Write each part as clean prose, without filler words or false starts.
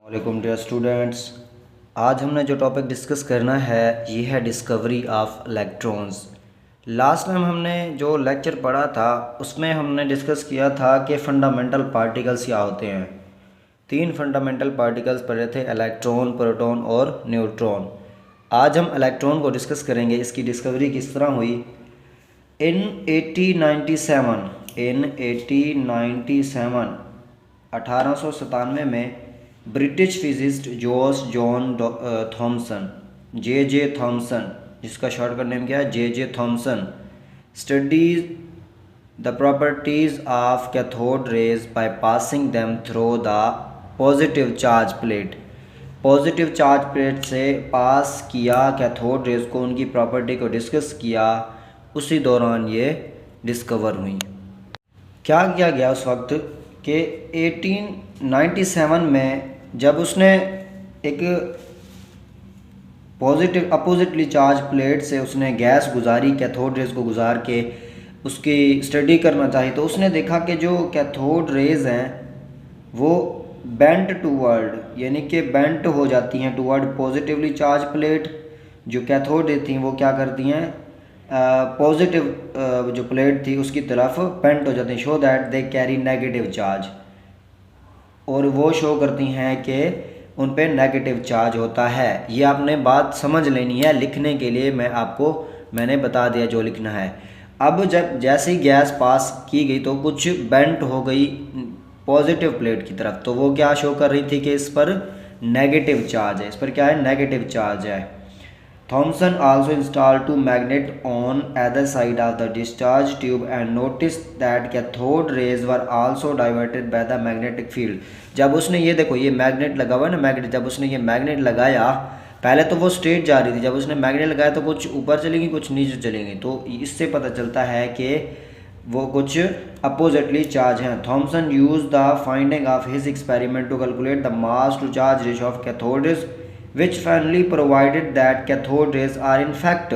वालेकुम dear students. आज हमने जो टॉपिक डिस्कस करना है ये है discovery of electrons. Last time हमने जो लेक्चर पढ़ा था उसमें हमने डिस्कस किया था कि फंडामेंटल पार्टिकल्स क्या होते हैं। 3 फंडामेंटल पार्टिकल्स पढ़े थे, इलेक्ट्रॉन, प्रोटॉन और न्यूट्रॉन। आज हम इलेक्ट्रॉन को डिस्कस करेंगे, इसकी डिस्कवरी किस तरह हुई। इन 1897 1897 में British physicist George John Thomson, J Thomson, जिसका शॉर्टकट नेम क्या है, J Thomson, studies the properties of cathode rays by passing them through the positive charge plate. Positive charge plate से पास किया कैथोड रेज को, उनकी property को discuss किया। उसी दौरान ये डिस्कवर हुई। क्या किया गया उस वक्त कि 1897 में जब उसने एक पॉजिटिव अपोजिटली चार्ज प्लेट से उसने गैस गुजारी, कैथोड रेज को गुजार के उसकी स्टडी करना चाहिए, तो उसने देखा कि जो कैथोड रेज हैं वो बेंट टूवर्ड, यानी कि बेंट हो जाती हैं टूवर्ड पॉजिटिवली चार्ज प्लेट। जो कैथोड रेज थी वो क्या करती हैं, पॉजिटिव जो प्लेट थी उसकी तरफ बेंट हो जाती हैं, show that they carry negative charge, और वो शो करती हैं कि उन पे नेगेटिव चार्ज होता है। ये आपने बात समझ लेनी है, लिखने के लिए मैंने बता दिया जो लिखना है। अब जब जैसे ही गैस पास की गई तो कुछ बेंट हो गई पॉजिटिव प्लेट की तरफ, तो वो क्या शो कर रही थी कि इस पर नेगेटिव चार्ज है, इस पर क्या है, नेगेटिव चार्ज है। Thomson also installed two magnets on either side of the discharge tube and noticed that cathode rays were also diverted by the magnetic field। जब उसने ये देखो, ये मैग्नेट लगा हुआ है ना, मैग्नेट, जब उसने ये मैग्नेट लगाया, पहले तो वो स्ट्रेट जा रही थी, जब उसने मैग्नेट लगाया तो कुछ ऊपर चलेगी कुछ नीचे चलेंगी, तो इससे पता चलता है कि वो कुछ अपोजिटली चार्ज हैं। Thomson use the finding of his experiment to calculate the mass to charge ratio of cathode rays, which finally provided that cathode rays are in fact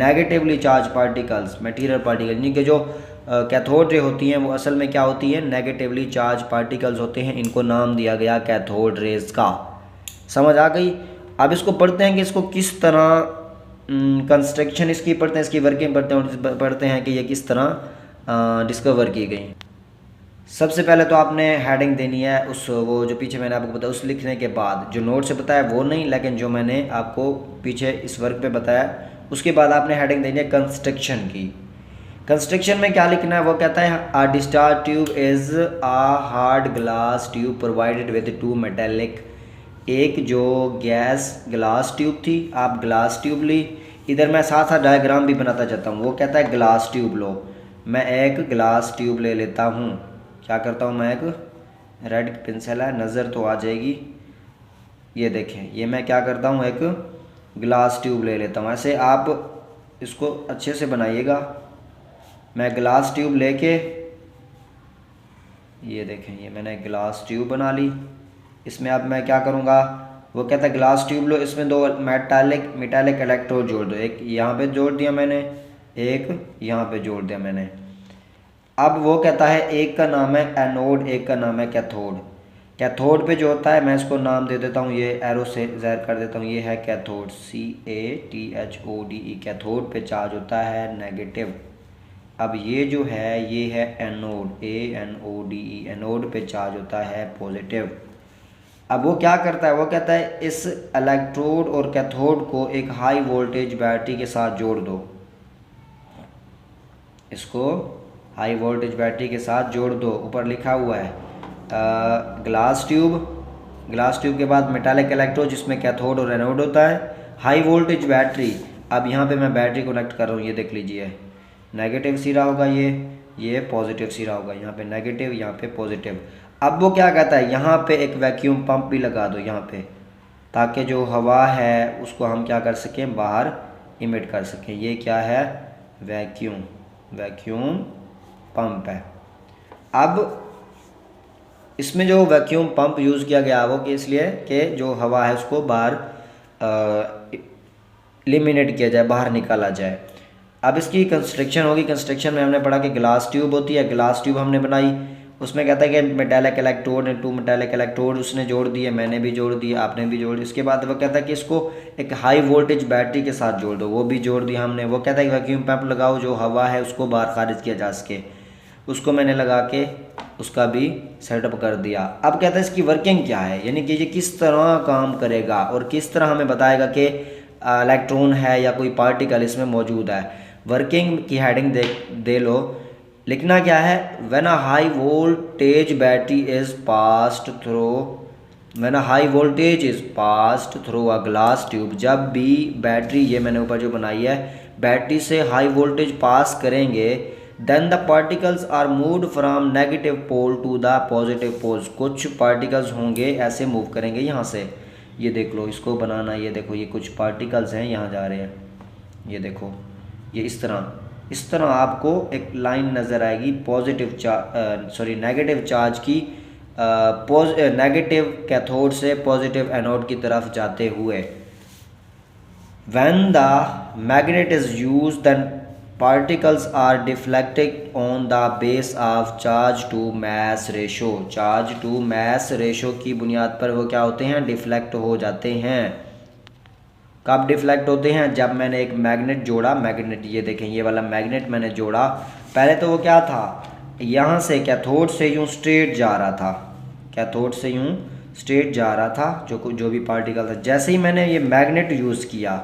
negatively charged particles, material particle, यानी कि जो cathode ray होती हैं वो असल में क्या होती है, नेगेटिवली चार्ज पार्टिकल्स होते हैं। इनको नाम दिया गया कैथोड रेज का। समझ आ गई। अब इसको पढ़ते हैं कि इसको किस तरह कंस्ट्रक्शन इसकी पढ़ते हैं, इसकी वर्किंग पढ़ते हैं कि ये किस तरह डिस्कवर की गई। सबसे पहले तो आपने हेडिंग देनी है उस, वो जो पीछे मैंने आपको बताया उस लिखने के बाद, जो नोट से बताया वो नहीं, लेकिन जो मैंने आपको पीछे इस वर्क पे बताया उसके बाद आपने हेडिंग देनी है कंस्ट्रक्शन की। कंस्ट्रक्शन में क्या लिखना है, वो कहता है a discharge tube is a hard glass tube provided with two metallic. एक जो गैस ग्लास ट्यूब थी, आप ग्लास ट्यूब ली, इधर मैं साथ साथ डायग्राम भी बनाता जाता हूँ। वो कहता है ग्लास ट्यूब लो, मैं एक ग्लास ट्यूब ले लेता हूँ। क्या करता हूँ मैं, एक रेड पेंसिल है, नज़र तो आ जाएगी, ये देखें, ये मैं क्या करता हूँ, एक ग्लास ट्यूब ले लेता हूँ। ऐसे आप इसको अच्छे से बनाइएगा। मैं ग्लास ट्यूब लेके, ये देखें, ये मैंने ग्लास ट्यूब बना ली। इसमें अब मैं क्या करूँगा, वो कहता है ग्लास ट्यूब लो, इसमें 2 मेटालिक इलेक्ट्रोड जोड़ दो। एक यहाँ पे जोड़ दिया मैंने, एक यहाँ पे जोड़ दिया मैंने। अब वो कहता है एक का नाम है एनोड, एक का नाम है कैथोड। कैथोड पे जो होता है, मैं इसको नाम दे देता हूँ, ये एरो से ज़ाहिर कर देता हूँ, ये है कैथोड, CATHODE। कैथोड पे चार्ज होता है नेगेटिव। अब ये जो है ये है एनोड, ANODE, एनोड पे चार्ज होता है पॉजिटिव। अब वो क्या करता है, वो कहता है इस इलेक्ट्रोड और कैथोड को एक हाई वोल्टेज बैटरी के साथ जोड़ दो। इसको हाई वोल्टेज बैटरी के साथ जोड़ दो। ऊपर लिखा हुआ है ग्लास ट्यूब के बाद मेटालिक इलेक्ट्रोड जिसमें कैथोड और एनोड होता है, हाई वोल्टेज बैटरी। अब यहाँ पे मैं बैटरी कनेक्ट कर रहा हूँ, ये देख लीजिए, नेगेटिव सिरा होगा, ये पॉजिटिव सिरा होगा, यहाँ पे नेगेटिव, यहाँ पे पॉजिटिव। अब वो क्या कहता है, यहाँ पे एक वैक्यूम पंप भी लगा दो यहाँ पे, ताकि जो हवा है उसको हम क्या कर सकें, बाहर इमिट कर सकें। ये क्या है, वैक्यूम पंप है। अब इसमें जो वैक्यूम पंप यूज़ किया गया वो कि इसलिए कि जो हवा है उसको बाहर एलिमिनेट किया जाए, बाहर निकाला जाए। अब इसकी कंस्ट्रक्शन होगी। कंस्ट्रक्शन में हमने पढ़ा कि ग्लास ट्यूब होती है, ग्लास ट्यूब हमने बनाई, उसमें कहता है कि metallic electrode to metallic electrode उसने जोड़ दिए, मैंने भी जोड़ दिए, आपने भी जोड़ दिया। उसके बाद वो कहता है कि इसको एक हाई वोल्टेज बैटरी के साथ जोड़ दो, वो भी जोड़ दिया हमने। वो कहता है कि वैक्यूम पंप लगाओ जो हवा है उसको बाहर खारिज किया जा सके, उसको मैंने लगा के उसका भी सेटअप कर दिया। अब कहता है इसकी वर्किंग क्या है, यानी कि ये किस तरह काम करेगा और किस तरह हमें बताएगा कि इलेक्ट्रॉन है या कोई पार्टिकल इसमें मौजूद है। वर्किंग की हेडिंग दे लो, लिखना क्या है, when a high voltage battery is passed through, when a high voltage is passed through a glass tube, जब भी बैटरी, ये मैंने ऊपर जो बनाई है, बैटरी से हाई वोल्टेज पास करेंगे, then the particles are moved from negative pole to the positive poles, कुछ पार्टिकल्स होंगे ऐसे मूव करेंगे यहाँ से, ये देख लो इसको बनाना, ये देखो ये कुछ पार्टिकल्स हैं यहाँ जा रहे हैं, ये देखो ये इस तरह आपको एक लाइन नज़र आएगी पॉजिटिव नेगेटिव चार्ज की, नेगेटिव कैथोड से पॉजिटिव एनोड की तरफ जाते हुए। When the magnet is used then particles are deflected on the base of charge to mass ratio, charge to mass ratio की बुनियाद पर वो क्या होते हैं, डिफ्लेक्ट हो जाते हैं। कब डिफ्लेक्ट होते हैं, जब मैंने एक मैग्नेट जोड़ा, मैग्नेट ये देखें ये वाला मैग्नेट मैंने जोड़ा, पहले तो वो क्या था, यहाँ से कैथोड से यूँ स्ट्रेट जा रहा था, कैथोड से यूँ स्ट्रेट जा रहा था जो भी पार्टिकल था। जैसे ही मैंने ये मैग्नेट यूज़ किया,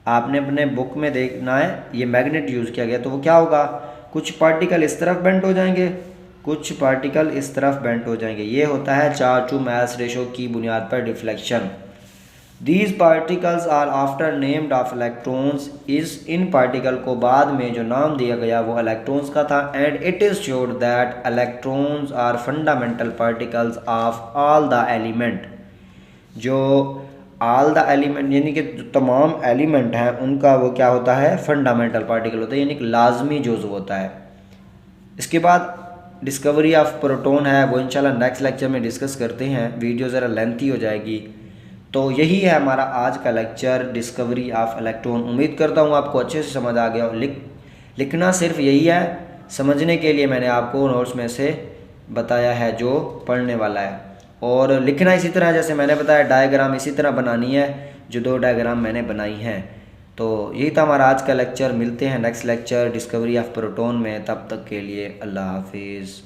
आपने अपने बुक में देखना है, ये मैग्नेट यूज़ किया गया तो वो क्या होगा, कुछ पार्टिकल इस तरफ बेंट हो जाएंगे, कुछ पार्टिकल इस तरफ बेंट हो जाएंगे। ये होता है चार्ज टू मास रेशो की बुनियाद पर deflection. These particles are after named of electrons, इस इन पार्टिकल को बाद में जो नाम दिया गया वो इलेक्ट्रॉन्स का था। And it is sure that electrons are fundamental particles of all the element, जो ऑल द एलिमेंट यानी कि जो तमाम एलिमेंट हैं उनका वो क्या होता है, फंडामेंटल पार्टिकल होता है, यानी कि लाजमी जुज़्व होता है। इसके बाद डिस्कवरी ऑफ प्रोटॉन है, वो इंशाल्लाह नेक्स्ट लेक्चर में डिस्कस करते हैं, वीडियो ज़रा लेंथी हो जाएगी। तो यही है हमारा आज का लेक्चर, डिस्कवरी ऑफ इलेक्ट्रॉन। उम्मीद करता हूँ आपको अच्छे से समझ आ गया। लिखना सिर्फ यही है, समझने के लिए मैंने आपको नोट्स में से बताया है जो पढ़ने वाला है, और लिखना इसी तरह जैसे मैंने बताया, डायग्राम इसी तरह बनानी है जो 2 डायग्राम मैंने बनाई हैं। तो यही था हमारा आज का लेक्चर, मिलते हैं next lecture discovery of proton में, तब तक के लिए अल्लाह हाफिज़।